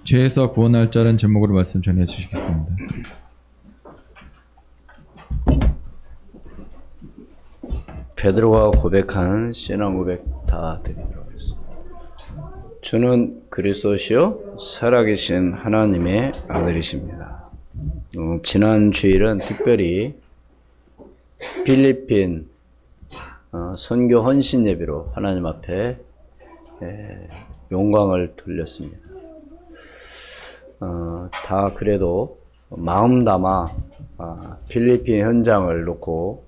죄에서 구원할 자라는 제목으로 말씀 전해 주시겠습니다. 베드로가 고백한 신앙 고백 다 드리도록 하겠습니다. 주는 그리스도시요 살아계신 하나님의 아들이십니다. 지난 주일은 특별히 필리핀 선교 헌신 예배로 하나님 앞에 영광을 돌렸습니다. 다 그래도 마음 담아 필리핀 현장을 놓고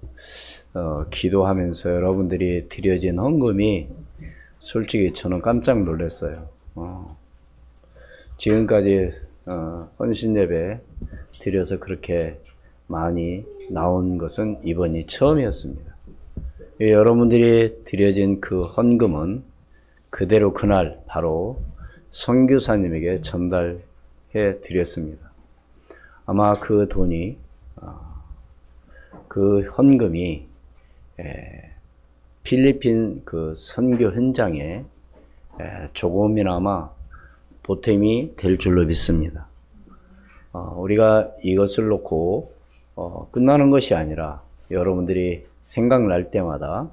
기도하면서 여러분들이 드려진 헌금이 솔직히 저는 깜짝 놀랐어요. 지금까지 헌신 예배 드려서 그렇게 많이 나온 것은 이번이 처음이었습니다. 여러분들이 드려진 그 헌금은 그대로 그날 바로 선교사님에게 전달해 드렸습니다. 아마 그 돈이 그 헌금이 필리핀 그 선교 현장에 조금이나마 보탬이 될 줄로 믿습니다. 우리가 이것을 놓고 끝나는 것이 아니라 여러분들이 생각날 때마다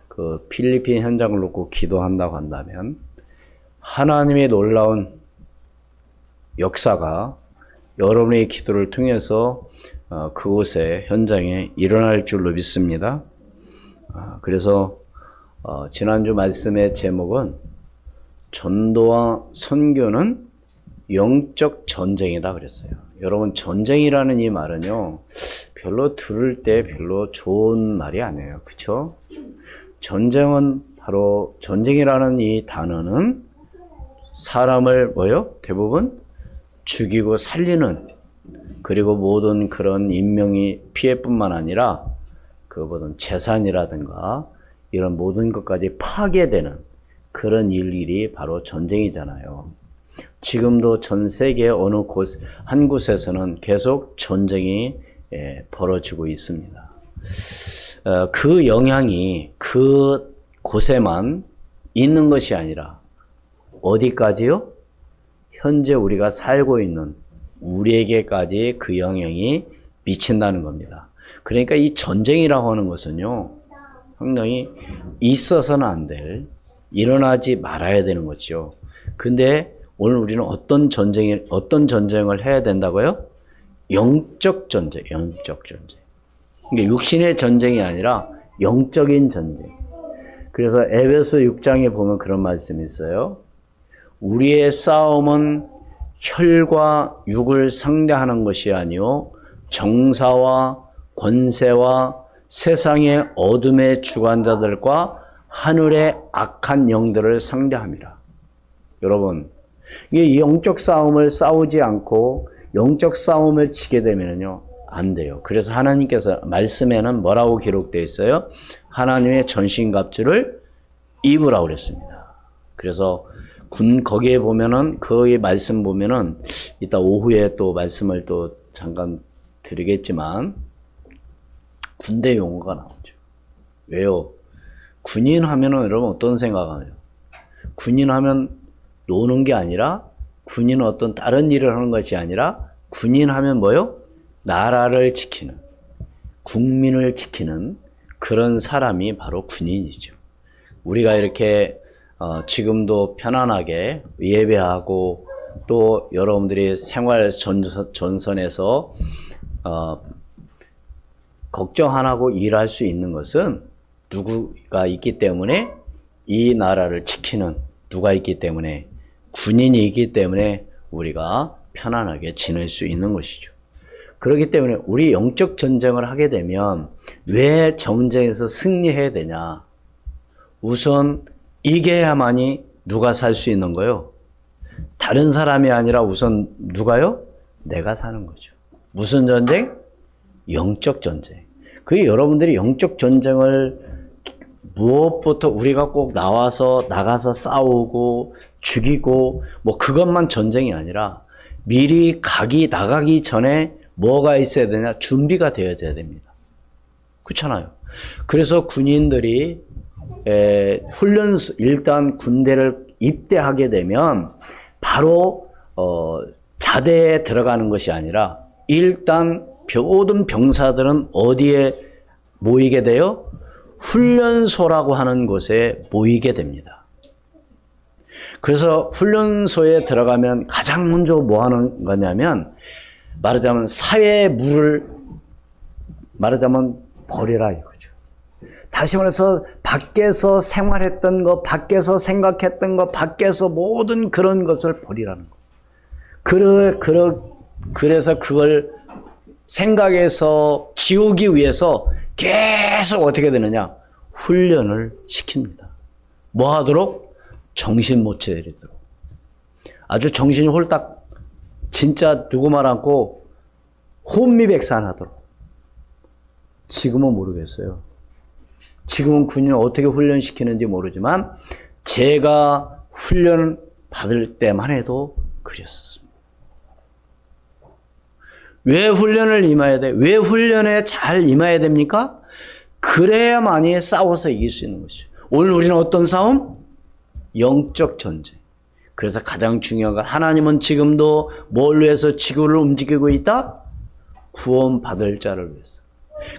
그 필리핀 현장을 놓고 기도한다고 한다면 하나님의 놀라운 역사가 여러분의 기도를 통해서 그곳에 현장에 일어날 줄로 믿습니다. 그래서 지난주 말씀의 제목은 전도와 선교는 영적 전쟁이다 그랬어요. 여러분, 전쟁이라는 이 말은요 별로 들을 때 별로 좋은 말이 아니에요. 그렇죠? 전쟁은 바로 전쟁이라는 이 단어는 사람을 대부분 죽이고 살리는, 그리고 모든 그런 인명이 피해뿐만 아니라 그 모든 재산이라든가 이런 모든 것까지 파괴되는 그런 일이 바로 전쟁이잖아요. 지금도 전 세계 어느 한 곳에서는 계속 전쟁이 벌어지고 있습니다. 그 영향이 그 곳에만 있는 것이 아니라 어디까지요? 현재 우리가 살고 있는 우리에게까지 그 영향이 미친다는 겁니다. 그러니까 이 전쟁이라고 하는 것은요 상당히 있어서는 안 될, 일어나지 말아야 되는 거죠. 근데 오늘 우리는 어떤 전쟁을 해야 된다고요? 영적 전쟁, 영적 전쟁. 이게 육신의 전쟁이 아니라 영적인 전쟁. 그래서 에베소 6장에 보면 그런 말씀이 있어요. 우리의 싸움은 혈과 육을 상대하는 것이 아니요 정사와 권세와 세상의 어둠의 주관자들과 하늘의 악한 영들을 상대함이라. 여러분, 이 영적 싸움을 싸우지 않고 영적 싸움을 지게 되면요 안 돼요. 그래서 하나님께서 말씀에는 뭐라고 기록되어 있어요? 하나님의 전신갑주를 입으라고 그랬습니다. 그래서 거기에 보면은 거기 말씀 보면은 이따 오후에 또 말씀을 또 잠깐 드리겠지만 군대 용어가 나오죠. 왜요? 군인 하면은 여러분 어떤 생각하세요? 군인 하면 노는 게 아니라, 군인은 어떤 다른 일을 하는 것이 아니라, 군인 하면 뭐요? 나라를 지키는, 국민을 지키는 그런 사람이 바로 군인이죠. 우리가 이렇게 지금도 편안하게 예배하고 또 여러분들이 생활 전선에서 걱정 안 하고 일할 수 있는 것은 누구가 있기 때문에, 이 나라를 지키는 누가 있기 때문에, 군인이 있기 때문에 우리가 편안하게 지낼 수 있는 것이죠. 그렇기 때문에 우리 영적 전쟁을 하게 되면 왜 전쟁에서 승리해야 되냐? 우선 이겨야만이 누가 살 수 있는 거요? 다른 사람이 아니라 우선 누가요? 내가 사는 거죠. 무슨 전쟁? 영적 전쟁. 그게 여러분들이 영적 전쟁을 무엇부터 우리가 꼭 나가서 싸우고 죽이고 뭐 그것만 전쟁이 아니라 미리 나가기 전에 뭐가 있어야 되냐? 준비가 되어져야 됩니다. 그렇잖아요. 그래서 군인들이 일단 군대를 입대하게 되면 바로 자대에 들어가는 것이 아니라 일단 모든 병사들은 어디에 모이게 돼요? 훈련소라고 하는 곳에 모이게 됩니다. 그래서 훈련소에 들어가면 가장 먼저 뭐 하는 거냐면 말하자면 사회의 물을 말하자면 버리라 이거죠. 다시 말해서 밖에서 생활했던 것, 밖에서 생각했던 것, 밖에서 모든 그런 것을 버리라는 거. 그래서 그걸 생각해서 지우기 위해서 계속 어떻게 되느냐? 훈련을 시킵니다. 뭐 하도록? 정신 못 차리도록. 아주 정신이 홀딱 진짜 누구 말 않고 혼미백산하도록. 지금은 모르겠어요. 지금은 군인을 어떻게 훈련시키는지 모르지만 제가 훈련 받을 때만 해도 그랬었습니다. 왜 훈련을 임해야 돼? 왜 훈련에 잘 임해야 됩니까? 그래야만이 싸워서 이길 수 있는 것이죠. 오늘 우리는 어떤 싸움? 영적 전쟁. 그래서 가장 중요한 건 하나님은 지금도 뭘 위해서 지구를 움직이고 있다? 구원받을 자를 위해서.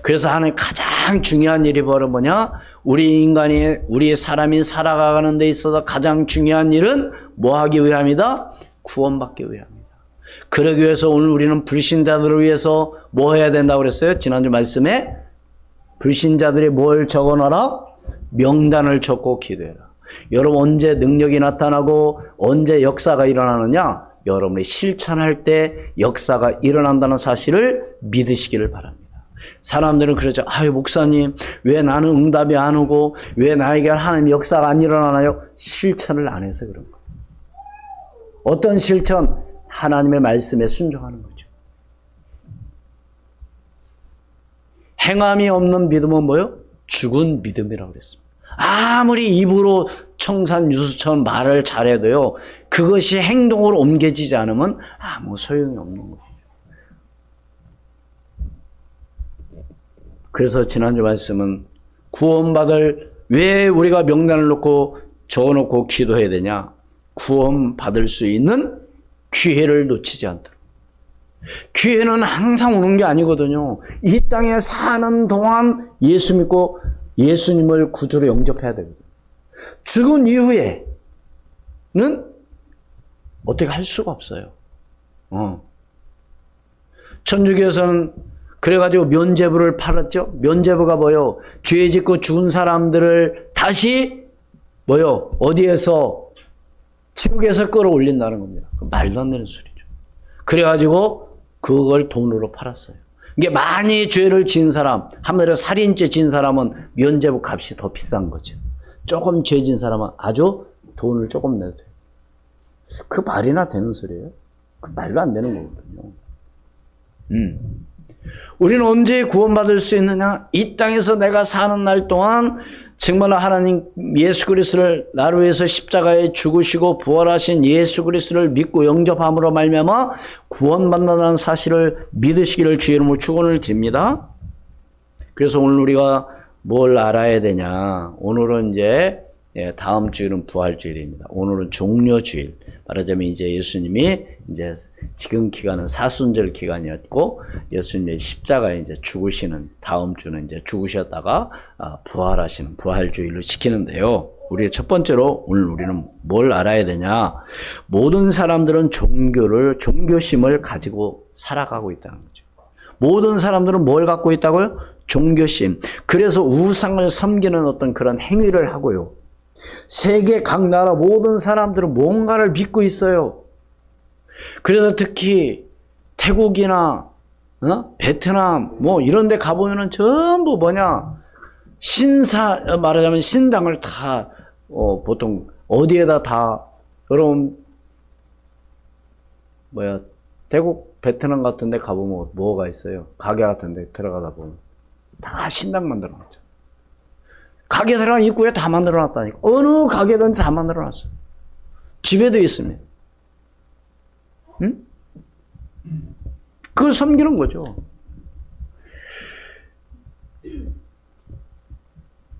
그래서 하나님 가장 중요한 일이 바로 뭐냐? 우리 사람이 살아가는 데 있어서 가장 중요한 일은 뭐 하기 위함이다? 구원받기 위함이다. 그러기 위해서 오늘 우리는 불신자들을 위해서 뭐 해야 된다고 그랬어요? 지난주 말씀에 불신자들이 뭘 적어놔라? 명단을 적고 기도해라. 여러분 언제 능력이 나타나고 언제 역사가 일어나느냐? 여러분이 실천할 때 역사가 일어난다는 사실을 믿으시기를 바랍니다. 사람들은 그러죠. 아유 목사님 왜 나는 응답이 안 오고 왜 나에게 하나님 역사가 안 일어나나요? 실천을 안 해서 그런 거예요. 어떤 실천? 하나님의 말씀에 순종하는 거죠. 행함이 없는 믿음은 뭐예요? 죽은 믿음이라고 그랬습니다. 아무리 입으로 청산유수처럼 말을 잘해도요, 그것이 행동으로 옮겨지지 않으면 아무 소용이 없는 것이죠. 그래서 지난주 말씀은 구원받을, 왜 우리가 명단을 놓고 적어놓고 기도해야 되냐? 구원받을 수 있는 기회를 놓치지 않도록. 기회는 항상 오는 게 아니거든요. 이 땅에 사는 동안 예수 믿고 예수님을 구주로 영접해야 되거든요. 죽은 이후에는 어떻게 할 수가 없어요. 천주교에서는 그래가지고 면죄부를 팔았죠. 면죄부가 뭐요? 죄 짓고 죽은 사람들을 다시 뭐요? 어디에서? 지옥에서 끌어올린다는 겁니다. 말도 안 되는 소리죠. 그래가지고 그걸 돈으로 팔았어요. 이게 많이 죄를 지은 사람, 한마디로 살인죄 지은 사람은 면죄부 값이 더 비싼 거죠. 조금 죄 지은 사람은 아주 돈을 조금 내도 돼요. 그 말이나 되는 소리예요? 그 말도 안 되는 거거든요. 우리는 언제 구원받을 수 있느냐? 이 땅에서 내가 사는 날 동안 정말 하나님 예수 그리스도를 나를 위해서 십자가에 죽으시고 부활하신 예수 그리스도를 믿고 영접함으로 말미암아 구원받는다는 사실을 믿으시기를 주의 이름으로 축원을 드립니다. 그래서 오늘 우리가 뭘 알아야 되냐? 오늘은 이제 다음 주일은 부활주일입니다. 오늘은 종료주일. 말하자면 이제 예수님이 이제 지금 기간은 사순절 기간이었고 예수님의 십자가에 이제 죽으시는 다음 주는 이제 죽으셨다가 부활하시는 부활주일로 지키는데요. 우리의 첫 번째로 오늘 우리는 뭘 알아야 되냐? 모든 사람들은 종교심을 가지고 살아가고 있다는 거죠. 모든 사람들은 뭘 갖고 있다고요? 종교심. 그래서 우상을 섬기는 어떤 그런 행위를 하고요. 세계 각 나라 모든 사람들은 뭔가를 믿고 있어요. 그래서 특히 태국이나 베트남 뭐 이런 데 가보면은 전부 뭐냐? 말하자면 신당을 다 보통 어디에다 다 여러분 태국 베트남 같은 데 가보면 뭐가 있어요? 가게 같은 데 들어가다 보면 다 신당 만들어놨죠. 가게 들어간 입구에 다 만들어놨다니까. 어느 가게든 다 만들어놨어요. 집에도 있습니다. 응? 그걸 섬기는 거죠.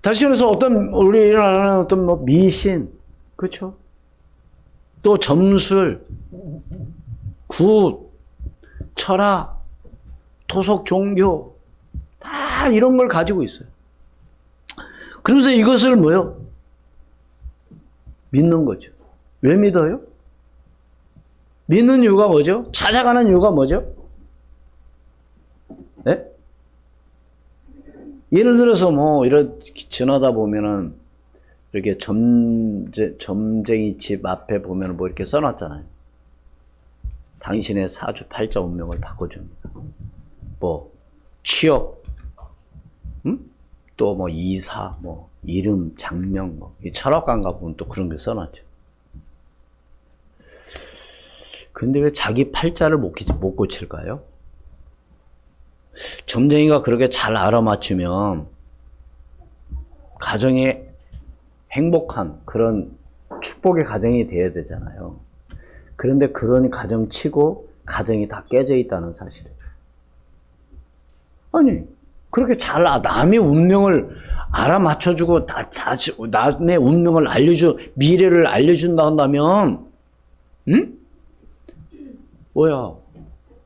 다시 말해서 우리나라는 어떤 미신, 그렇죠? 또 점술, 굿, 철학, 토속 종교 다 이런 걸 가지고 있어요. 그러면서 이것을 뭐요? 믿는 거죠. 왜 믿어요? 믿는 이유가 뭐죠? 찾아가는 이유가 뭐죠? 네? 예를 들어서 뭐 이렇게 지나다 보면은 이렇게 점쟁이 집 앞에 보면 뭐 이렇게 써놨잖아요. 당신의 사주팔자 운명을 바꿔줍니다. 뭐 취업, 또 뭐 이사, 뭐 이름, 장명, 뭐 이 철학관가 보면 또 그런 게 써놨죠. 근데 왜 자기 팔자를 못 고칠까요? 점쟁이가 그렇게 잘 알아맞추면 가정이 행복한 그런 축복의 가정이 돼야 되잖아요. 그런데 그런 가정 치고 가정이 다 깨져 있다는 사실이에요. 아니, 그렇게 잘 남의 운명을 알아맞혀주고 남의 운명을 미래를 알려준다 한다면, 뭐야,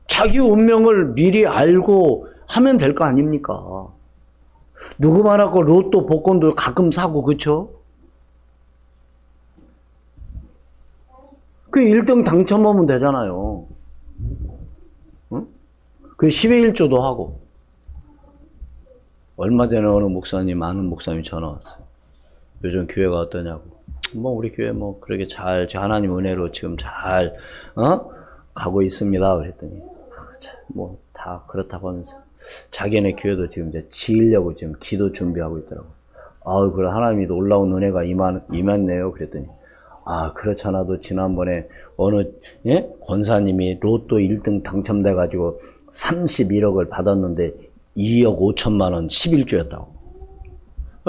자기 운명을 미리 알고 하면 될 거 아닙니까? 누구 말하고 로또 복권도 가끔 사고, 그쵸? 그 1등 당첨하면 되잖아요. 응? 그 10의 1조도 하고. 얼마 전에 어느 목사님, 아는 목사님이 전화 왔어요. 요즘 교회가 어떠냐고. 뭐, 우리 교회 뭐, 그렇게 하나님 은혜로 지금 잘, 가고 있습니다. 그랬더니, 뭐, 다 그렇다고 하면서. 자기네 교회도 지금 이제 지으려고 지금 기도 준비하고 있더라고. 그래, 하나님이 놀라운 은혜가 임했네요. 그랬더니, 그렇잖아도 지난번에 어느, 권사님이 로또 1등 당첨돼가지고 31억을 받았는데 2억 5천만 원 11조였다고.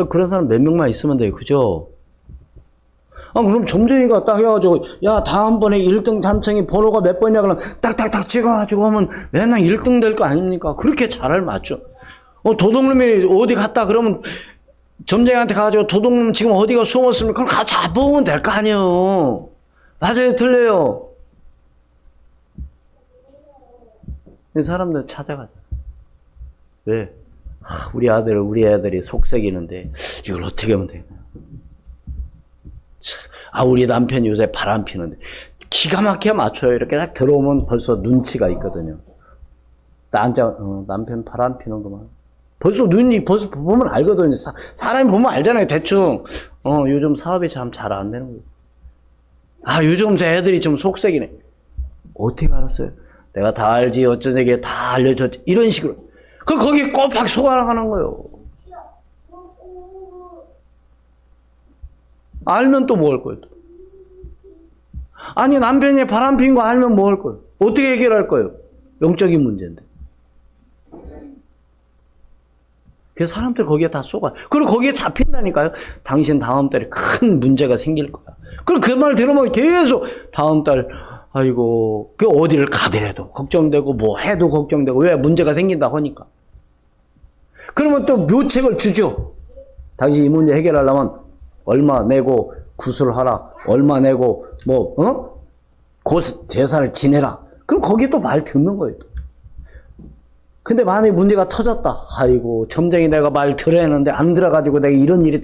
그런 사람 몇 명만 있으면 돼요. 그죠? 그럼 점쟁이가 딱 해가지고, 야, 다음번에 1등 당첨이 번호가 몇 번이야? 그러면 딱딱딱 찍어가지고 하면 맨날 1등 될 거 아닙니까? 그렇게 잘 맞죠. 도둑놈이 어디 갔다 그러면 점쟁이한테 가가지고 도둑놈 지금 어디가 숨었습니까? 그럼 가서 잡아오면 될 거 아니에요. 맞아요? 틀려요? 사람들 찾아가잖아. 왜? 우리 애들이 속색이는데 이걸 어떻게 하면 되나? 우리 남편이 요새 바람 피는데 기가 막혀 맞춰요. 이렇게 딱 들어오면 벌써 눈치가 있거든요. 남편 바람 피는구만. 벌써 보면 알거든요. 사람이 보면 알잖아요. 대충. 요즘 사업이 참 잘 안 되는 거예요. 요즘 제 애들이 좀 속색이네. 어떻게 알았어요? 내가 다 알지. 어쩌냐게 다 알려줬지. 이런 식으로. 거기에 꼬박 속아나가는 거예요. 알면 또 뭐 할 거예요? 아니, 남편이 바람 핀 거 알면 뭐 할 거예요? 어떻게 해결할 거예요? 영적인 문제인데. 그래서 사람들 거기에 다 쏘가요. 그리고 거기에 잡힌다니까요. 당신 다음 달에 큰 문제가 생길 거야. 그럼 그 말 들으면 계속 다음 달, 아이고, 그 어디를 가더라도 걱정되고 뭐 해도 걱정되고 왜 문제가 생긴다 하니까. 그러면 또 묘책을 주죠. 당신 이 문제 해결하려면 얼마 내고 구술하라. 얼마 내고 재산을 지내라. 그럼 거기에 또 말 듣는 거예요. 또. 근데 만약에 문제가 터졌다. 아이고, 점쟁이 내가 말 들어야 하는데 안 들어가지고 내가 이런 일이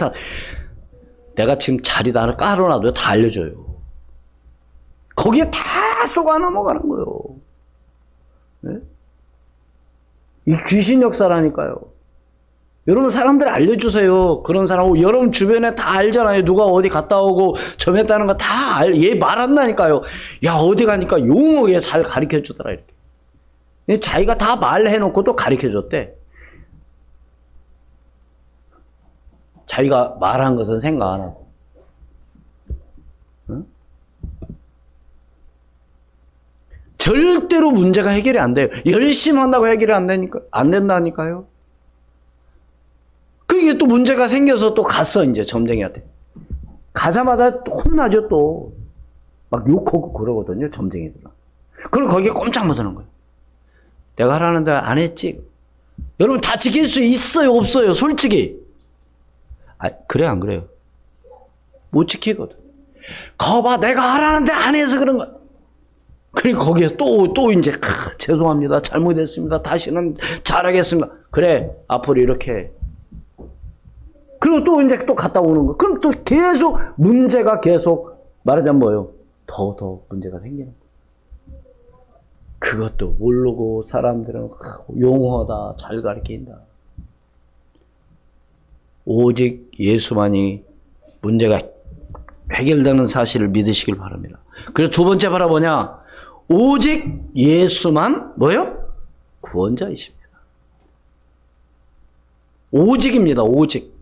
내가 지금 자리다 하나 깔아놔도 다 알려줘요. 거기에 다 쏘가 넘어가는 거예요. 네? 이 귀신 역사라니까요. 여러분, 사람들 알려주세요. 그런 사람, 여러분 주변에 다 알잖아요. 누가 어디 갔다 오고 점 했다는 거 다 얘 말한다니까요. 야, 어디 가니까 용하게 잘 가르쳐 주더라, 이렇게. 자기가 다 말해놓고 또 가르쳐 줬대. 자기가 말한 것은 생각 안 하고. 응? 절대로 문제가 해결이 안 돼요. 열심히 한다고 해결이 안 된다니까요. 그게 또 문제가 생겨서 또 갔어, 이제 점쟁이한테. 가자마자 혼나죠, 또. 막 욕하고 그러거든요, 점쟁이들은. 그럼 거기에 꼼짝 못 하는 거예요. 내가 하라는데 안 했지. 여러분, 다 지킬 수 있어요, 없어요, 솔직히? 그래, 안 그래요? 못 지키거든. 거봐, 내가 하라는데 안 해서 그런 거야. 그러니까 거기에 또 이제, 죄송합니다. 잘못했습니다. 다시는 잘하겠습니다. 그래, 앞으로 이렇게 해. 그리고 또 이제 또 갔다 오는 거. 그럼 또 계속 문제가 계속 말하자면 뭐예요? 더 문제가 생기는 거예요. 그것도 모르고 사람들은 용어다, 잘 가르친다. 오직 예수만이 문제가 해결되는 사실을 믿으시길 바랍니다. 그래서 두 번째 바라보냐? 오직 예수만 뭐요? 구원자이십니다. 오직입니다. 오직.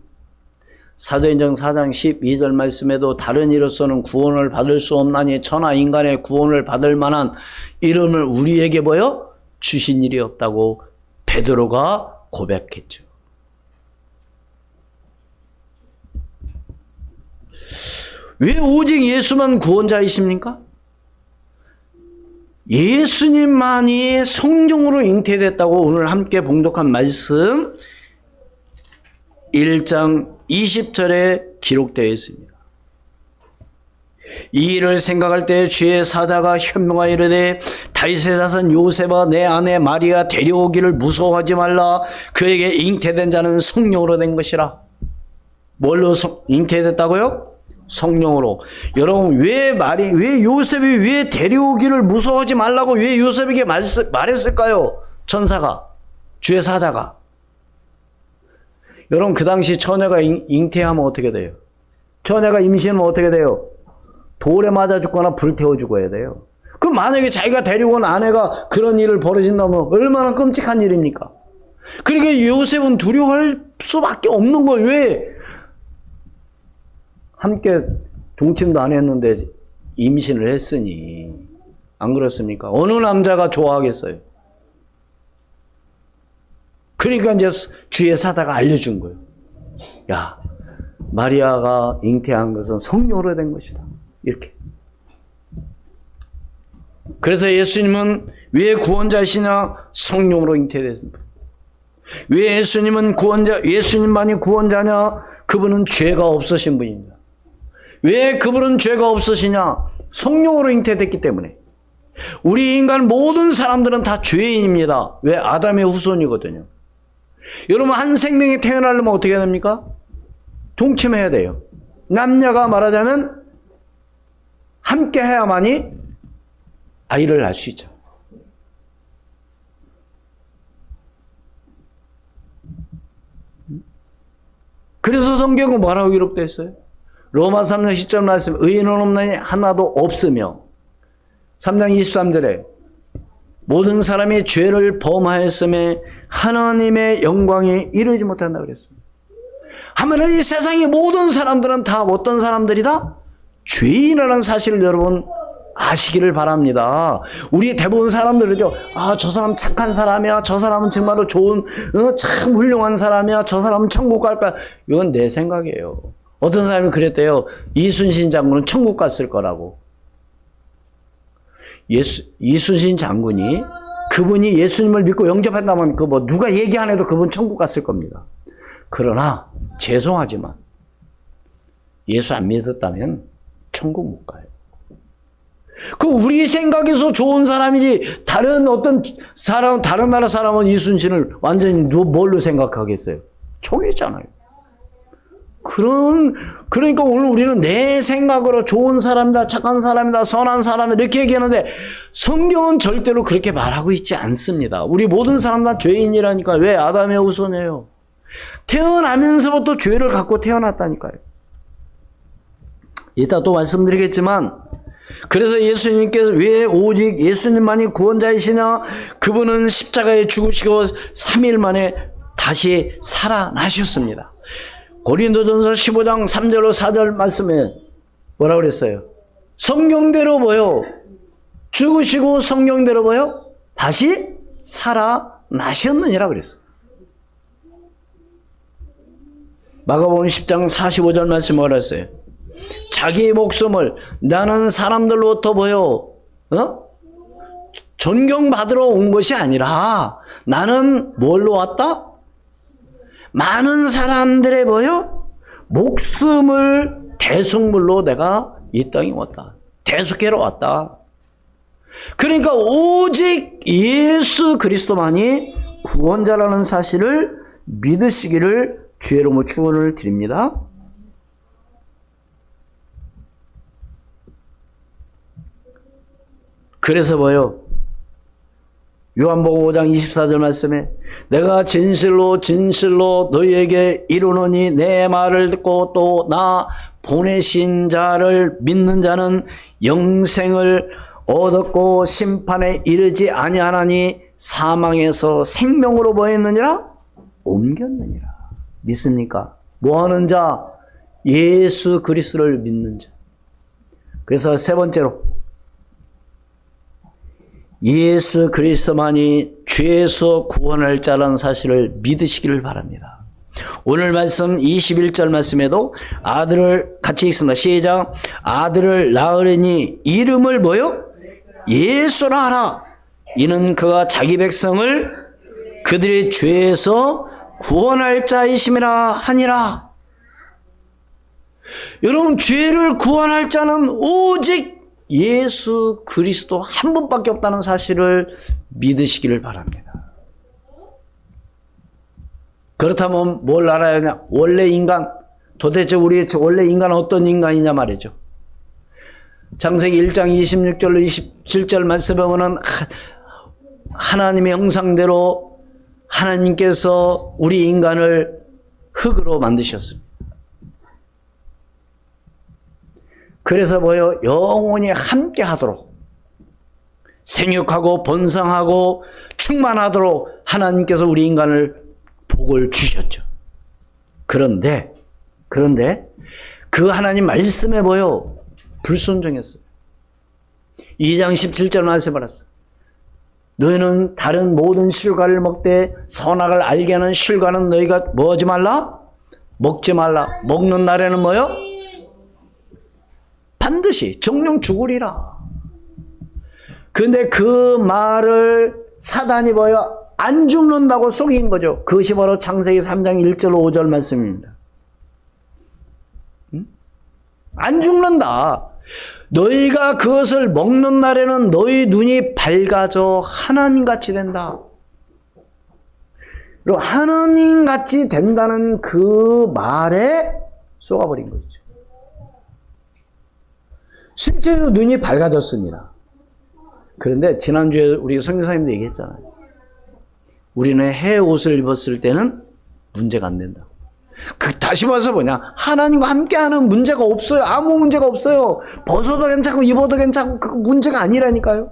사도행전 4장 12절 말씀에도 다른 이로서는 구원을 받을 수 없나니 천하 인간의 구원을 받을 만한 이름을 우리에게 뭐요? 주신 일이 없다고 베드로가 고백했죠. 왜 오직 예수만 구원자이십니까? 예수님만이 성령으로 잉태됐다고 오늘 함께 봉독한 말씀 1장 20절에 기록되어 있습니다. 이 일을 생각할 때 주의 사자가 현명하여 이르되 다윗의 자손 요셉아 내 아내 마리아 데려오기를 무서워하지 말라. 그에게 잉태된 자는 성령으로 된 것이라. 뭘로 잉태됐다고요? 성령으로. 여러분 왜 요셉이 왜 데려오기를 무서워하지 말라고 왜 요셉에게 말했을까요? 천사가, 주의 사자가. 여러분 그 당시 처녀가 잉태하면 어떻게 돼요? 처녀가 임신하면 어떻게 돼요? 돌에 맞아 죽거나 불태워 죽어야 돼요. 그럼 만약에 자기가 데려온 아내가 그런 일을 벌어진다면 얼마나 끔찍한 일입니까? 그러니까 요셉은 두려워할 수밖에 없는 거예요. 왜? 함께 동침도 안 했는데 임신을 했으니. 안 그렇습니까? 어느 남자가 좋아하겠어요? 그러니까 이제 주의 사자가 알려준 거예요. 야, 마리아가 잉태한 것은 성령으로 된 것이다. 이렇게. 그래서 예수님은 왜 구원자시냐? 성령으로 잉태됐습니다. 왜 예수님만이 구원자냐? 그분은 죄가 없으신 분입니다. 왜 그분은 죄가 없으시냐? 성령으로 잉태됐기 때문에. 우리 인간 모든 사람들은 다 죄인입니다. 왜? 아담의 후손이거든요. 여러분 한 생명이 태어나려면 어떻게 해야 됩니까? 동침해야 돼요. 남녀가 말하자면 함께 해야만이 아이를 낳을 수 있죠. 그래서 성경은 뭐라고 기록되어 있어요? 로마 3장 10절 말씀 의인은 없나니 하나도 없으며 3장 23절에 모든 사람이 죄를 범하였음에 하나님의 영광에 이르지 못한다 그랬습니다. 하면 이 세상의 모든 사람들은 다 어떤 사람들이다? 죄인이라는 사실을 여러분 아시기를 바랍니다. 우리 대부분 사람들은요, 저 사람 착한 사람이야. 저 사람은 정말로 좋은, 참 훌륭한 사람이야. 저 사람은 천국 갈 거야. 이건 내 생각이에요. 어떤 사람이 그랬대요. 이순신 장군은 천국 갔을 거라고. 이순신 장군이 그분이 예수님을 믿고 영접했다면 누가 얘기 안 해도 그분 천국 갔을 겁니다. 그러나 죄송하지만 예수 안 믿었다면 천국 못 가요. 그 우리 생각에서 좋은 사람이지 다른 어떤 사람, 다른 나라 사람은 이순신을 완전히 뭘로 생각하겠어요? 총이잖아요. 그러니까 오늘 우리는 내 생각으로 좋은 사람이다, 착한 사람이다, 선한 사람이다 이렇게 얘기하는데 성경은 절대로 그렇게 말하고 있지 않습니다. 우리 모든 사람 다 죄인이라니까. 왜? 아담의 후손이에요. 태어나면서부터 죄를 갖고 태어났다니까요. 이따 또 말씀드리겠지만 그래서 예수님께서 왜 오직 예수님만이 구원자이시냐? 그분은 십자가에 죽으시고 3일 만에 다시 살아나셨습니다. 고린도전서 15장 3절로 4절 말씀에 뭐라고 그랬어요? 성경대로 뭐요? 죽으시고 성경대로 뭐요? 다시 살아나셨느니라 그랬어요. 마가복음 10장 45절 말씀 뭐라 했어요? 자기 목숨을 나는 사람들로부터 뭐요? 존경받으러 온 것이 아니라 나는 뭘로 왔다? 많은 사람들의 뭐요? 목숨을 대속물로 내가 이 땅에 왔다. 대속하러 왔다. 그러니까 오직 예수 그리스도만이 구원자라는 사실을 믿으시기를 주의 이름으로 축원을 드립니다. 그래서 뭐요? 요한복음 5장 24절 말씀에 내가 진실로 진실로 너희에게 이르노니 내 말을 듣고 또 나 보내신 자를 믿는 자는 영생을 얻었고 심판에 이르지 아니하나니 사망에서 생명으로 뭐했느니라? 옮겼느니라. 믿습니까? 뭐하는 자? 예수 그리스도를 믿는 자. 그래서 세 번째로 예수 그리스도만이 죄에서 구원할 자라는 사실을 믿으시기를 바랍니다. 오늘 말씀 21절 말씀에도 아들을 같이 읽습니다. 시작. 아들을 낳으려니 이름을 뭐요? 예수라 하라. 이는 그가 자기 백성을 그들의 죄에서 구원할 자이심이라 하니라. 여러분, 죄를 구원할 자는 오직 예수 그리스도 한 분밖에 없다는 사실을 믿으시기를 바랍니다. 그렇다면 뭘 알아야 하냐? 원래 인간, 도대체 우리의 원래 인간은 어떤 인간이냐 말이죠. 창세기 1장 26절로 27절 말씀에 보면 하나님의 형상대로 하나님께서 우리 인간을 흙으로 만드셨습니다. 그래서 뭐요? 영원히 함께 하도록 생육하고 번성하고 충만하도록 하나님께서 우리 인간을 복을 주셨죠. 그런데 그 하나님 말씀에 뭐요? 불순종했어요. 2장 17절 말씀 받았어요. 너희는 다른 모든 실과를 먹되 선악을 알게 하는 실과는 너희가 뭐 하지 말라? 먹지 말라. 먹는 날에는 뭐요? 반드시 정령 죽으리라. 근데 그 말을 사단이 뭐요? 안 죽는다고 속인 거죠. 그것이 바로 창세기 3장 1절 5절 말씀입니다. 안 죽는다. 너희가 그것을 먹는 날에는 너희 눈이 밝아져 하나님같이 된다. 그리고 하나님같이 된다는 그 말에 쏘아버린 거죠. 실제로 눈이 밝아졌습니다. 그런데 지난주에 우리 선교사님도 얘기했잖아요. 우리는 해 옷을 입었을 때는 문제가 안 된다. 다시 봐서 뭐냐? 하나님과 함께하는 문제가 없어요. 아무 문제가 없어요. 벗어도 괜찮고 입어도 괜찮고 그 문제가 아니라니까요.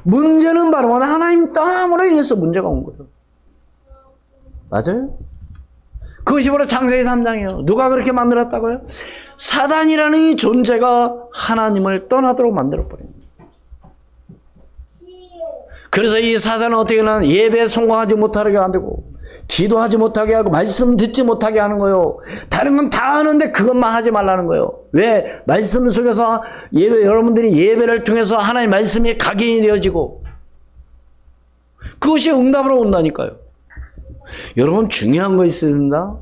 문제는 바로 하나님 떠남으로 인해서 문제가 온 거예요. 맞아요? 그것이 바로 창세기 3장이에요. 누가 그렇게 만들었다고요? 사단이라는 이 존재가 하나님을 떠나도록 만들어버린 거예요. 그래서 이 사단은 어떻게 하면 예배에 성공하지 못하게 만들고 기도하지 못하게 하고 말씀 듣지 못하게 하는 거예요. 다른 건 다 하는데 그것만 하지 말라는 거예요. 왜? 말씀 속에서 여러분들이 예배를 통해서 하나님의 말씀이 각인이 되어지고 그것이 응답으로 온다니까요. 여러분 중요한 거 있습니다.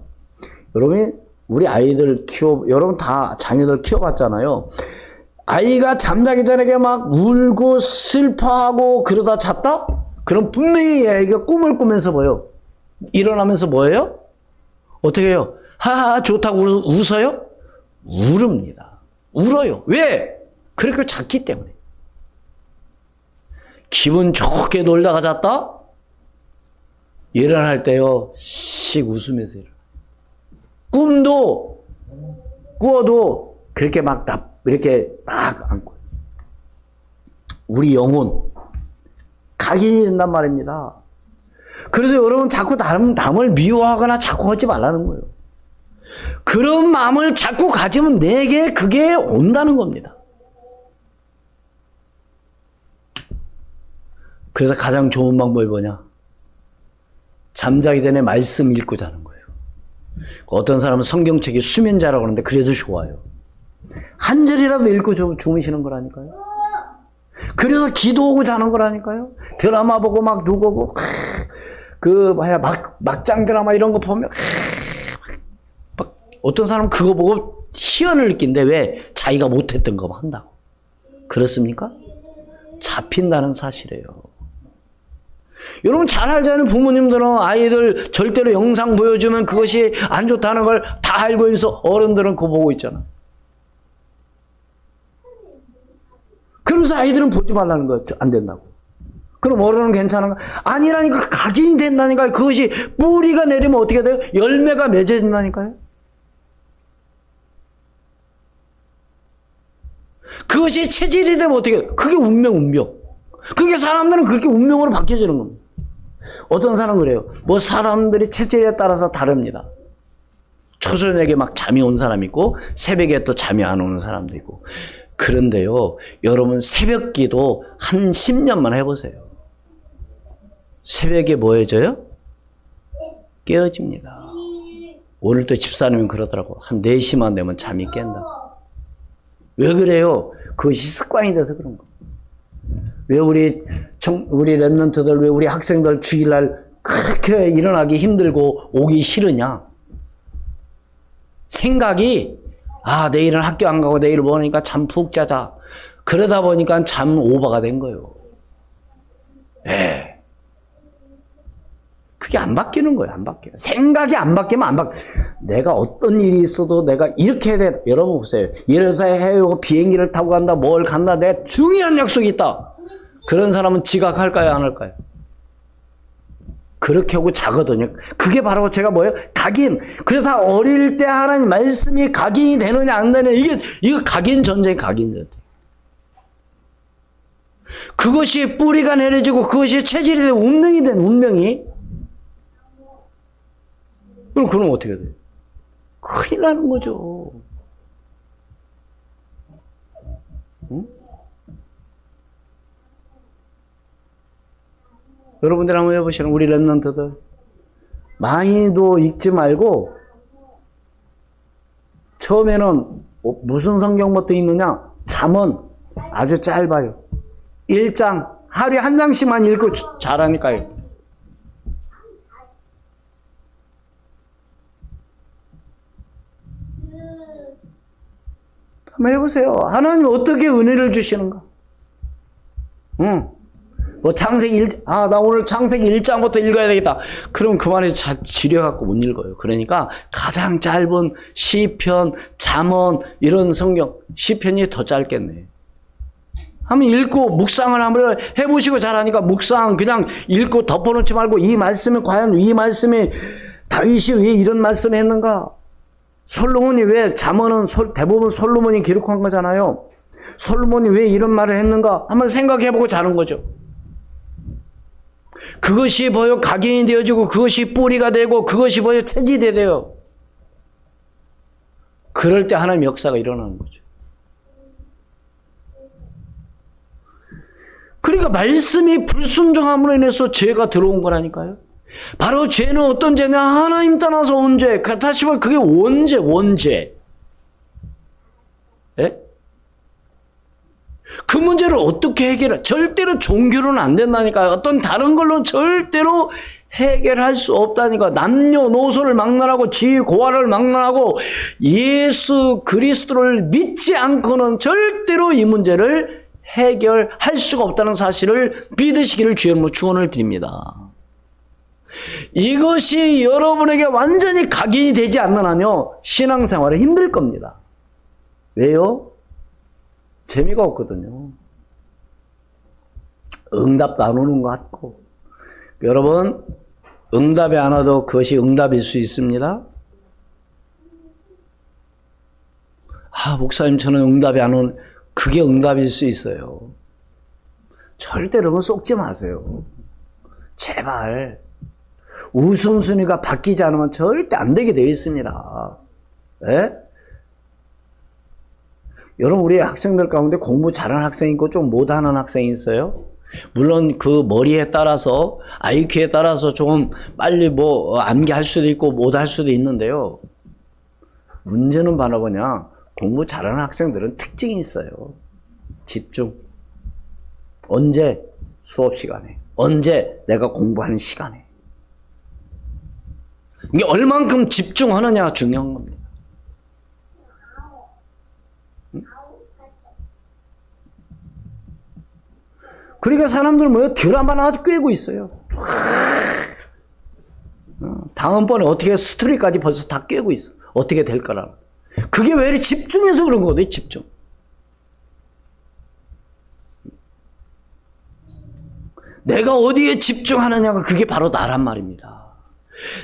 여러분이 우리 아이들 여러분 다 자녀들 키워봤잖아요. 아이가 잠자기 전에 막 울고 슬퍼하고 그러다 잤다? 그럼 분명히 애가 꿈을 꾸면서 뭐예요? 일어나면서 뭐예요? 어떻게 해요? 하하 좋다고 웃어요? 울읍니다. 울어요. 왜? 그렇게 잤기 때문에. 기분 좋게 놀다가 잤다? 일어날 때요 씩 웃으면서 일어나. 꿈도 꾸어도 그렇게 이렇게 막 안고. 우리 영혼 각인이 된단 말입니다. 그래서 여러분 자꾸 남을 미워하거나 자꾸 하지 말라는 거예요. 그런 마음을 자꾸 가지면 내게 그게 온다는 겁니다. 그래서 가장 좋은 방법이 뭐냐? 잠자기 전에 말씀 읽고 자는 거예요. 어떤 사람은 성경책이 수면자라고 하는데 그래도 좋아요. 한 절이라도 읽고 주무시는 거라니까요. 그래서 기도하고 자는 거라니까요. 드라마 보고 막 누구 보고 막장 드라마 이런 거 보면 어떤 사람은 그거 보고 희열을 느낀대. 왜? 자기가 못했던 거 한다고. 그렇습니까? 잡힌다는 사실이에요. 여러분 잘 알잖아요. 부모님들은 아이들 절대로 영상 보여주면 그것이 안 좋다는 걸 다 알고 있어. 어른들은 그거 보고 있잖아. 그러면서 아이들은 보지 말라는 거야. 안 된다고. 그럼 어른은 괜찮은가? 아니라니까. 각인이 된다니까요. 그것이 뿌리가 내리면 어떻게 돼요? 열매가 맺어진다니까요. 그것이 체질이 되면 어떻게 돼요? 그게 운명. 그게 사람들은 그렇게 운명으로 바뀌어지는 겁니다. 어떤 사람은 그래요. 뭐 사람들이 체질에 따라서 다릅니다. 초저녁에 막 잠이 온 사람이 있고 새벽에 또 잠이 안 오는 사람도 있고. 그런데요, 여러분 새벽 기도 한 10년만 해보세요. 새벽에 뭐 해져요? 깨어집니다. 오늘 또 집사님은 그러더라고. 한 4시만 되면 잠이 깬다. 왜 그래요? 그것이 습관이 돼서 그런 거. 왜 우리 랩런트들, 왜 우리 학생들 주일날 그렇게 일어나기 힘들고 오기 싫으냐? 생각이, 내일은 학교 안 가고 내일 뭐하니까 잠 푹 자자. 그러다 보니까 잠 오버가 된 거예요. 그게 안 바뀌는 거예요. 안 바뀌어요. 생각이 안 바뀌면 안 바뀌어요. 내가 어떤 일이 있어도 내가 이렇게 해야 돼. 여러분 보세요. 예를 들어서 해요. 비행기를 타고 간다. 뭘 간다. 내가 중요한 약속이 있다. 그런 사람은 지각할까요? 안 할까요? 그렇게 하고 자거든요. 그게 바로 제가 뭐예요? 각인. 그래서 어릴 때 하나님 말씀이 각인이 되느냐 안 되느냐. 이거 각인 전쟁. 그것이 뿌리가 내려지고 그것이 체질이 되고 운명이 된 운명이. 그럼 어떻게 돼요? 큰일 나는 거죠. 응? 여러분들 한번 해보시는 우리 랩런트들 많이도 읽지 말고 처음에는 무슨 성경부터 읽느냐? 잠언 아주 짧아요. 1장 하루에 한 장씩만 읽고 잘하니까요. 한번 해보세요. 하나님 어떻게 은혜를 주시는가? 뭐 창세기 나 오늘 창세기 1장부터 읽어야 되겠다. 그럼 그만해 지려갖고 못 읽어요. 그러니까 가장 짧은 시편, 잠언 이런 성경, 시편이 더 짧겠네. 한번 읽고 묵상을 한번 해보시고 잘하니까 묵상 그냥 읽고 덮어놓지 말고 이 말씀이 과연 이 말씀이 다윗이 왜 이런 말씀을 했는가? 솔로몬이 왜 잠언은 대부분 솔로몬이 기록한 거잖아요. 솔로몬이 왜 이런 말을 했는가? 한번 생각해보고 자는 거죠. 그것이 뭐요? 각인이 되어지고 그것이 뿌리가 되고 그것이 뭐요? 체질이 돼요. 그럴 때 하나님의 역사가 일어나는 거죠. 그러니까 말씀이 불순종함으로 인해서 죄가 들어온 거라니까요. 바로 죄는 어떤 죄냐? 하나님 떠나서 온 죄. 다시 말해 그게 원죄. 예? 그 문제를 어떻게 해결해? 절대로 종교로는 안 된다니까요. 어떤 다른 걸로는 절대로 해결할 수 없다니까. 남녀노소를 막론하고 지위 고하를 막론하고 예수 그리스도를 믿지 않고는 절대로 이 문제를 해결할 수가 없다는 사실을 믿으시기를 주의 축원을 드립니다. 이것이 여러분에게 완전히 각인이 되지 않는 한요 신앙생활은 힘들 겁니다. 왜요? 재미가 없거든요. 응답도 안 오는 것 같고. 여러분 응답이 안 와도 그것이 응답일 수 있습니다. 목사님 저는 응답이 안 오는 그게 응답일 수 있어요. 절대 여러분 속지 마세요. 제발. 우선순위가 바뀌지 않으면 절대 안 되게 되어 있습니다. 예? 여러분 우리 학생들 가운데 공부 잘하는 학생이 있고 좀 못하는 학생이 있어요. 물론 그 머리에 따라서 IQ에 따라서 좀 빨리 뭐 암기할 수도 있고 못할 수도 있는데요. 문제는 바로 뭐냐? 공부 잘하는 학생들은 특징이 있어요. 집중. 언제? 수업 시간에. 언제? 내가 공부하는 시간에. 이게 얼만큼 집중하느냐가 중요한 겁니다. 그러니까 사람들은 뭐예요? 드라마나 아주 꿰고 있어요. 다음번에 어떻게 스토리까지 벌써 다 꿰고 있어. 어떻게 될 거라는. 그게 왜 이렇게 집중해서 그런 거거든요. 집중. 내가 어디에 집중하느냐가 그게 바로 나란 말입니다.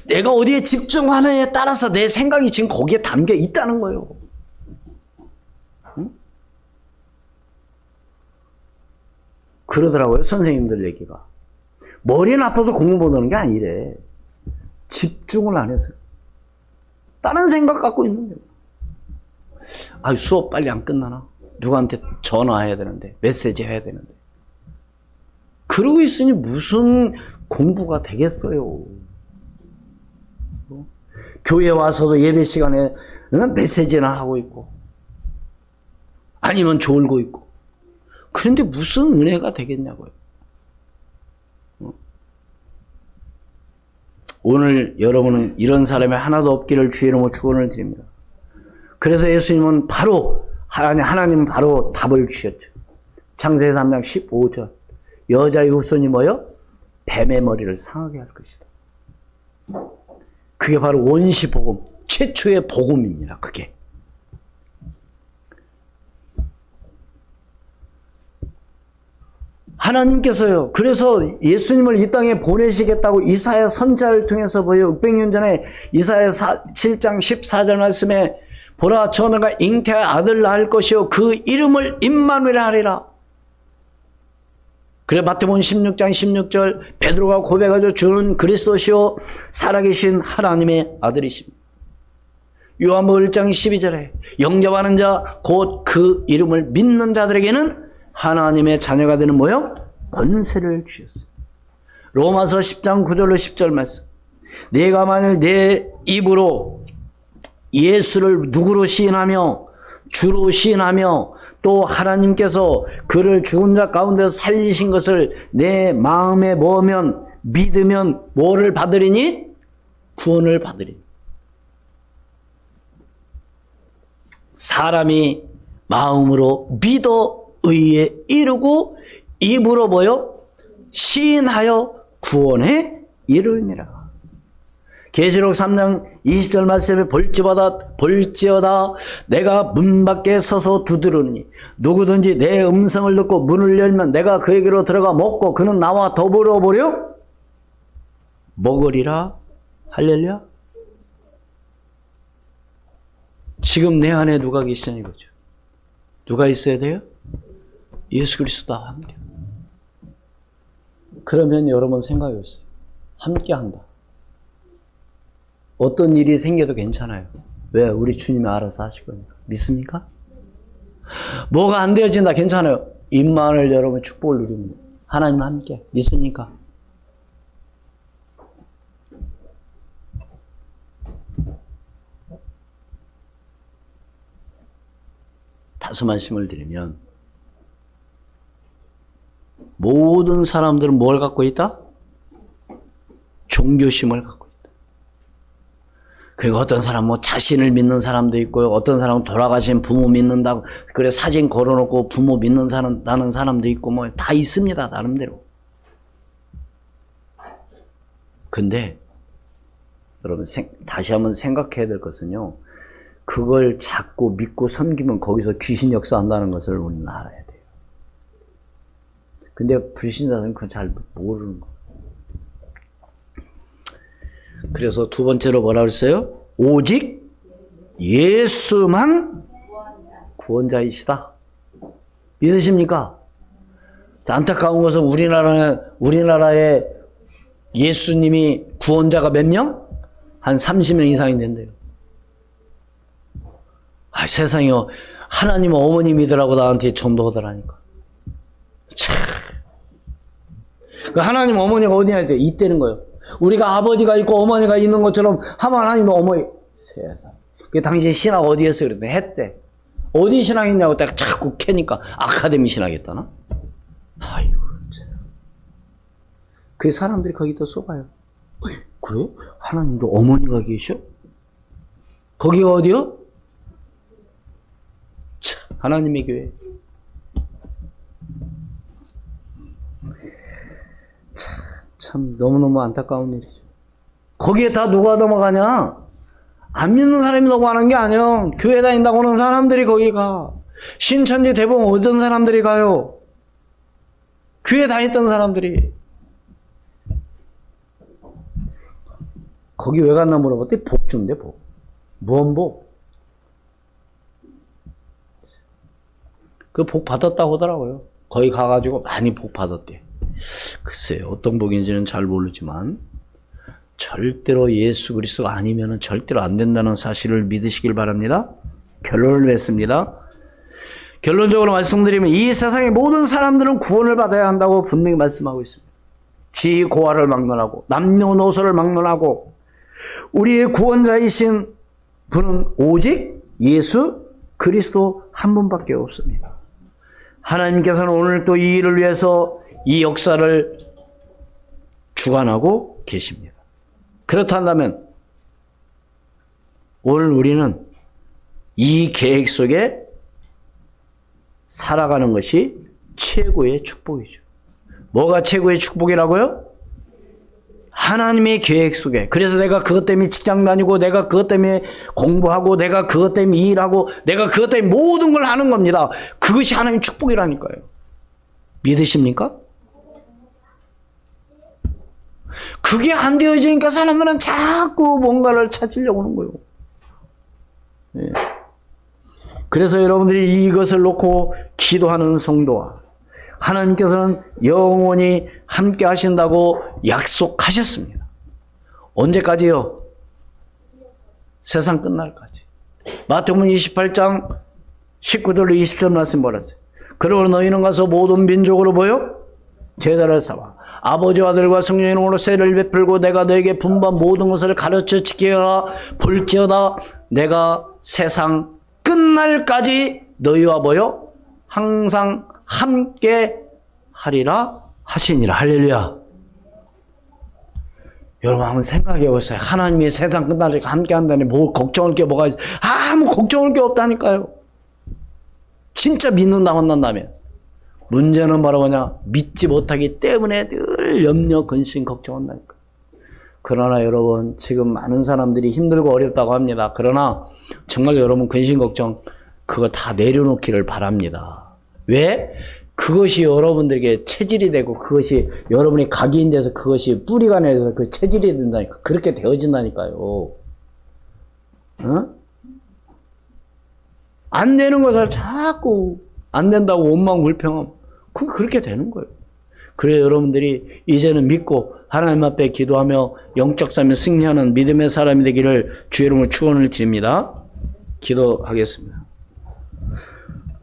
내가 어디에 집중하느냐에 따라서 내 생각이 지금 거기에 담겨 있다는 거예요. 응? 그러더라고요. 선생님들 얘기가. 머리는 아파서 공부 못하는 게 아니래. 집중을 안 해서. 다른 생각 갖고 있는 거예요. 아, 수업 빨리 안 끝나나? 누구한테 전화해야 되는데, 메시지 해야 되는데. 그러고 있으니 무슨 공부가 되겠어요. 교회 와서도 예배 시간에 메시지나 하고 있고, 아니면 졸고 있고. 그런데 무슨 은혜가 되겠냐고요. 오늘 여러분은 이런 사람이 하나도 없기를 주의 이름으로 축원을 드립니다. 그래서 예수님은 바로 하나님은 바로 답을 주셨죠. 창세기 3장 15절. 여자의 후손이 뭐요? 뱀의 머리를 상하게 할 것이다. 그게 바로 원시 복음, 최초의 복음입니다. 그게. 하나님께서요. 그래서 예수님을 이 땅에 보내시겠다고 이사야 선지자를 통해서 보여 600년 전에 이사야 7장 14절 말씀에 보라 저 내가 잉태의 아들 낳을 것이요 그 이름을 임마누엘 하리라. 그래 마태복음 16장 16절 베드로가 고백하죠. 주는 그리스도시요 살아계신 하나님의 아들이십니다. 요한복음 1장 12절에 영접하는 자 곧 그 이름을 믿는 자들에게는 하나님의 자녀가 되는 뭐요? 권세를 주셨어요. 로마서 10장 9절로 10절 말씀. 내가 만일 내 입으로 예수를 누구로 시인하며 주로 시인하며 또 하나님께서 그를 죽은 자 가운데서 살리신 것을 내 마음에 모으면 믿으면 뭐를 받으리니? 구원을 받으리니. 사람이 마음으로 믿어 의에 이르고 입으로 뭐요? 시인하여 구원에 이르니라. 계시록 3장 20절 말씀에 볼지어다 내가 문 밖에 서서 두드리니 누구든지 내 음성을 듣고 문을 열면 내가 그에게로 들어가 먹고 그는 나와 더불어 보려 먹으리라. 할렐루야. 지금 내 안에 누가 계시냐 이거죠. 누가 있어야 돼요? 예수 그리스도와 함께. 그러면 여러분 생각해 보세요. 함께 한다. 어떤 일이 생겨도 괜찮아요. 왜? 우리 주님이 알아서 하실 거니까. 믿습니까? 뭐가 안 되어진다. 괜찮아요. 임마누엘 여러분 축복을 누립니다. 하나님 함께. 믿습니까? 다시 말씀을 드리면 모든 사람들은 뭘 갖고 있다? 종교심을 갖고 있다. 그리고 어떤 사람은 뭐 자신을 믿는 사람도 있고요. 어떤 사람은 돌아가신 부모 믿는다고 그래 사진 걸어놓고 부모 믿는다는 사람도 있고 뭐 다 있습니다. 나름대로. 근데 여러분 다시 한번 생각해야 될 것은요. 그걸 자꾸 믿고 섬기면 거기서 귀신 역사한다는 것을 우리는 알아야 돼요. 근데 불신자들은 그걸 잘 모르는 거예요. 그래서 두 번째로 뭐라 그랬어요? 오직 예수만 구원자이시다. 믿으십니까? 안타까운 것은 우리나라에 예수님이 구원자가 몇 명? 한 30명 이상이 된대요. 아, 세상에요. 하나님 어머님이더라고 나한테 전도하더라니까. 참. 그 하나님 어머니가 어디냐 돼? 있다는 거예요. 우리가 아버지가 있고 어머니가 있는 것처럼 하면 하나님 어머니 세상. 그 당시 신학 어디에서 그랬대? 했대. 어디 신학했냐고 딱 자꾸 캐니까 아카데미 신학했다나? 아이고 참. 그 사람들이 거기다 쏘가요. 그래? 하나님도 어머니가 계셔? 거기가 어디요? 참, 하나님의 교회. 참 너무너무 안타까운 일이죠. 거기에 다 누가 넘어가냐? 안 믿는 사람이 넘어가는 게 아니에요. 교회 다닌다고 하는 사람들이 거기 가. 신천지 대봉 어떤 사람들이 가요? 교회 다녔던 사람들이. 거기 왜 갔나 물어봤더니 복 준대, 복. 무언복. 그 복 받았다고 하더라고요. 거기 가가지고 많이 복 받았대. 글쎄요, 어떤 복인지는 잘 모르지만 절대로 예수 그리스도가 아니면은 절대로 안 된다는 사실을 믿으시길 바랍니다. 결론을 냈습니다. 결론적으로 말씀드리면 이 세상의 모든 사람들은 구원을 받아야 한다고 분명히 말씀하고 있습니다. 지 고아를 막론하고 남녀노소를 막론하고 우리의 구원자이신 분은 오직 예수 그리스도 한 분밖에 없습니다. 하나님께서는 오늘 또 이 일을 위해서 이 역사를 주관하고 계십니다. 그렇다면 오늘 우리는 이 계획 속에 살아가는 것이 최고의 축복이죠. 뭐가 최고의 축복이라고요? 하나님의 계획 속에. 그래서 내가 그것 때문에 직장 다니고 내가 그것 때문에 공부하고 내가 그것 때문에 일하고 내가 그것 때문에 모든 걸 하는 겁니다. 그것이 하나님의 축복이라니까요. 믿으십니까? 그게 안 되어지니까 사람들은 자꾸 뭔가를 찾으려고 하는 거예요. 예. 그래서 여러분들이 이것을 놓고 기도하는 성도와 하나님께서는 영원히 함께 하신다고 약속하셨습니다. 언제까지요? 세상 끝날까지. 마태복음 28장 19절로 20절 말씀 보았어요. 그러므로 너희는 가서 모든 민족으로 보여 제자를 삼아 아버지와 아들과 성령의 이름으로 세례를 베풀고 내가 너에게 분부한 모든 것을 가르쳐 지키라 볼지어다 내가 세상 끝날까지 너희와 보여 항상 함께 하리라 하시니라. 할렐루야. 여러분 한번 생각해 보세요. 하나님이 세상 끝날까지 함께 한다니 뭐 걱정할 게 뭐가 있어요? 아무 걱정할 게 없다니까요. 진짜 믿는다 혼난다면. 문제는 바로 뭐냐? 믿지 못하기 때문에 늘 염려, 근심, 걱정한다니까. 그러나 여러분 지금 많은 사람들이 힘들고 어렵다고 합니다. 그러나 정말 여러분 근심, 걱정 그거 다 내려놓기를 바랍니다. 왜? 그것이 여러분들에게 체질이 되고 그것이 여러분이 각인돼서 그것이 뿌리가 내서 그 체질이 된다니까. 그렇게 되어진다니까요. 어? 안 되는 것을 자꾸 안 된다고 원망 불평하면 그렇게 되는 거예요. 그래서 여러분들이 이제는 믿고 하나님 앞에 기도하며 영적 삶에 승리하는 믿음의 사람이 되기를 주의 이름으로 축원을 드립니다. 기도하겠습니다.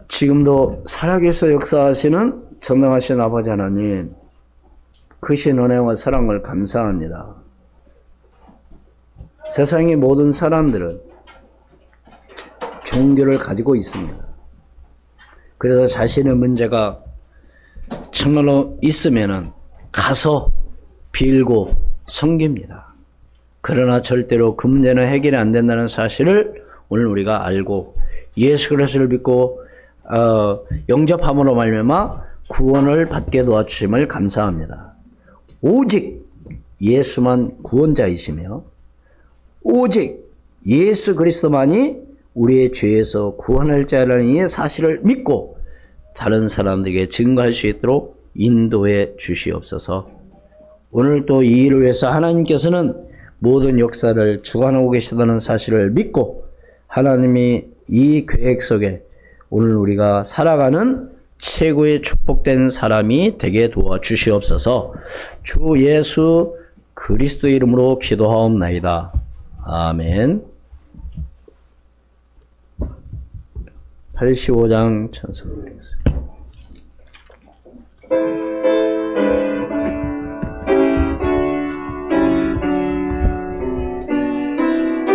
지금도 살아계셔 역사하시는 전능하신 아버지 하나님, 크신 은혜와 사랑을 감사합니다. 세상의 모든 사람들은 종교를 가지고 있습니다. 그래서 자신의 문제가 정말로 있으면은 가서 빌고 섬깁니다. 그러나 절대로 그 문제는 해결이 안 된다는 사실을 오늘 우리가 알고 예수 그리스도를 믿고 영접함으로 말미암아 구원을 받게 도와주심을 감사합니다. 오직 예수만 구원자이시며 오직 예수 그리스도만이 우리의 죄에서 구원할 자라는 이 사실을 믿고 다른 사람들에게 증거할 수 있도록 인도해 주시옵소서. 오늘 또 이 일을 위해서 하나님께서는 모든 역사를 주관하고 계시다는 사실을 믿고 하나님이 이 계획 속에 오늘 우리가 살아가는 최고의 축복된 사람이 되게 도와주시옵소서. 주 예수 그리스도 이름으로 기도하옵나이다. 아멘. 85장 찬송 드리겠습니다.